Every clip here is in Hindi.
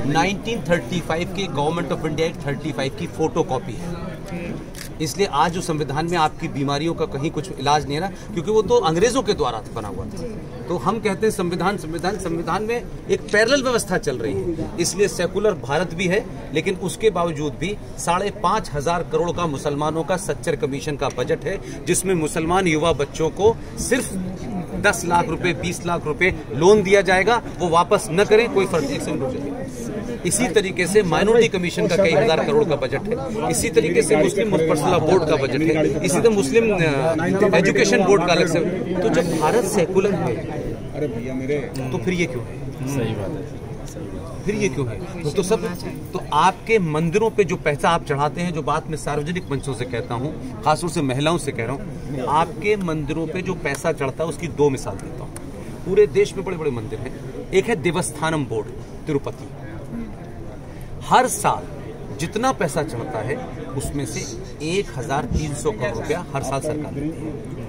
1935 के गवर्नमेंट ऑफ इंडिया एक्ट 35 की फोटो कॉपी है। इसलिए आज जो संविधान में आपकी बीमारियों का कहीं कुछ इलाज नहीं है ना, क्योंकि वो तो अंग्रेजों के द्वारा बना हुआ था। तो हम कहते हैं संविधान में एक पैरेलल व्यवस्था चल रही है। इसलिए सेकुलर भारत भी है, लेकिन उसके बावजूद भी 5,500 करोड़ का मुसलमानों का सच्चर कमीशन का बजट है, जिसमें मुसलमान युवा बच्चों को सिर्फ 10 लाख रुपए 20 लाख रुपए लोन दिया जाएगा, वो वापस न करें, कोई फर्जी एक्शन हो जाएगा। इसी तरीके से माइनॉरिटी कमीशन का कई हजार करोड़ का बजट है। इसी तरीके से मुस्लिम पर्सनल बोर्ड का बजट है। इसी तरह मुस्लिम एजुकेशन बोर्ड का अलग से। तो जब भारत सेकुलर है, अरे भैया मेरे, तो फिर ये क्यों है? सही बात है, फिर ये क्यों है? तो आपके मंदिरों पे जो पैसा आप चढ़ाते हैं, जो बात मैं सार्वजनिक मंचों से कहता हूँ, खासतौर से महिलाओं से कह रहा हूँ, आपके मंदिरों पे जो पैसा चढ़ता है उसकी 2 मिसाल देता हूँ। पूरे देश में बड़े बड़े मंदिर हैं। एक है देवस्थानम बोर्ड तिरुपति। हर साल जितना पैसा चढ़ता है उसमें से 1,300 करोड़ रुपया हर साल सरकार देती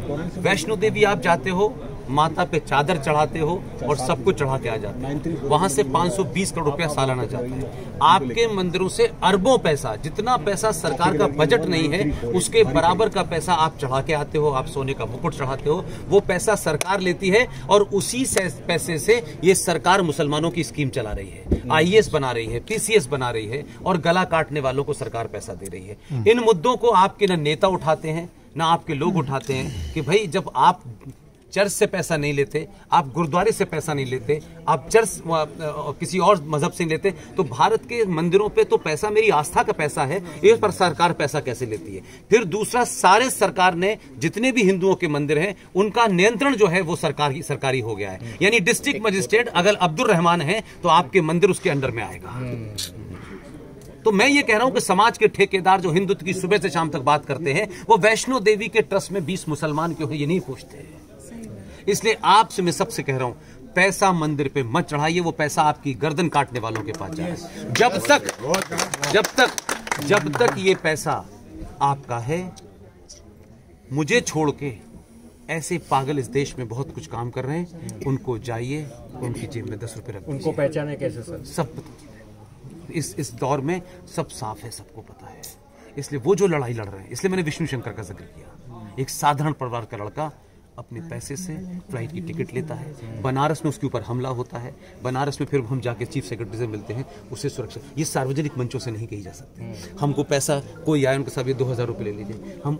है। वैष्णो देवी आप जाते हो, माता पे चादर चढ़ाते हो और सब कुछ चढ़ा के आ जाते हैं, वहां से 520 करोड़ रुपया सालाना जाता है। आपके मंदिरों से अरबों पैसा, जितना पैसा सरकार का बजट नहीं है उसके बराबर का पैसा आप चढ़ा के आते हो। आप सोने का मुकुट चढ़ाते हो, वो पैसा सरकार लेती है और उसी पैसे से ये सरकार मुसलमानों की स्कीम चला रही है, IAS बना रही है, PCS बना रही है और गला काटने वालों को सरकार पैसा दे रही है। इन मुद्दों को आपके न नेता उठाते हैं, ना आपके लोग उठाते हैं कि भाई जब आप चर्च से पैसा नहीं लेते, आप गुरुद्वारे से पैसा नहीं लेते, आप चर्च किसी और मजहब से नहीं लेते, तो भारत के मंदिरों पे तो पैसा मेरी आस्था का पैसा है, इस पर सरकार पैसा कैसे लेती है? फिर दूसरा, सारे सरकार ने जितने भी हिंदुओं के मंदिर हैं उनका नियंत्रण जो है वो सरकारी हो गया है। यानी डिस्ट्रिक्ट मजिस्ट्रेट अगर अब्दुल रहमान है तो आपके मंदिर उसके अंडर में आएगा। तो मैं ये कह रहा हूं कि समाज के ठेकेदार जो हिंदुत्व की सुबह से शाम तक बात करते हैं, वो वैष्णो देवी के ट्रस्ट में 20 मुसलमान क्यों है ये नहीं पूछते। इसलिए आपसे मैं सबसे कह रहा हूं, पैसा मंदिर पे मत चढ़ाइए, वो पैसा आपकी गर्दन काटने वालों के पास जाए। जब तक ये पैसा आपका है, मुझे छोड़ के ऐसे पागल इस देश में बहुत कुछ काम कर रहे हैं, उनको जाइए, उनकी जेब में 10 रुपए रख दीजिए। उनको पहचाने कैसे सर? सब इस दौर में सब साफ है, सबको पता है। इसलिए वो जो लड़ाई लड़ रहे हैं, इसलिए मैंने विष्णु शंकर का जिक्र किया। एक साधारण परिवार का लड़का अपने पैसे से फ्लाइट की टिकट लेता है, बनारस में उसके ऊपर हमला होता है, बनारस में फिर हम जाके चीफ सेक्रेटरी से मिलते हैं, उससे सुरक्षा। ये सार्वजनिक मंचों से नहीं कही जा सकती। हमको पैसा कोई आए, उनके साथ 2,000 रुपये ले लीजिए, हम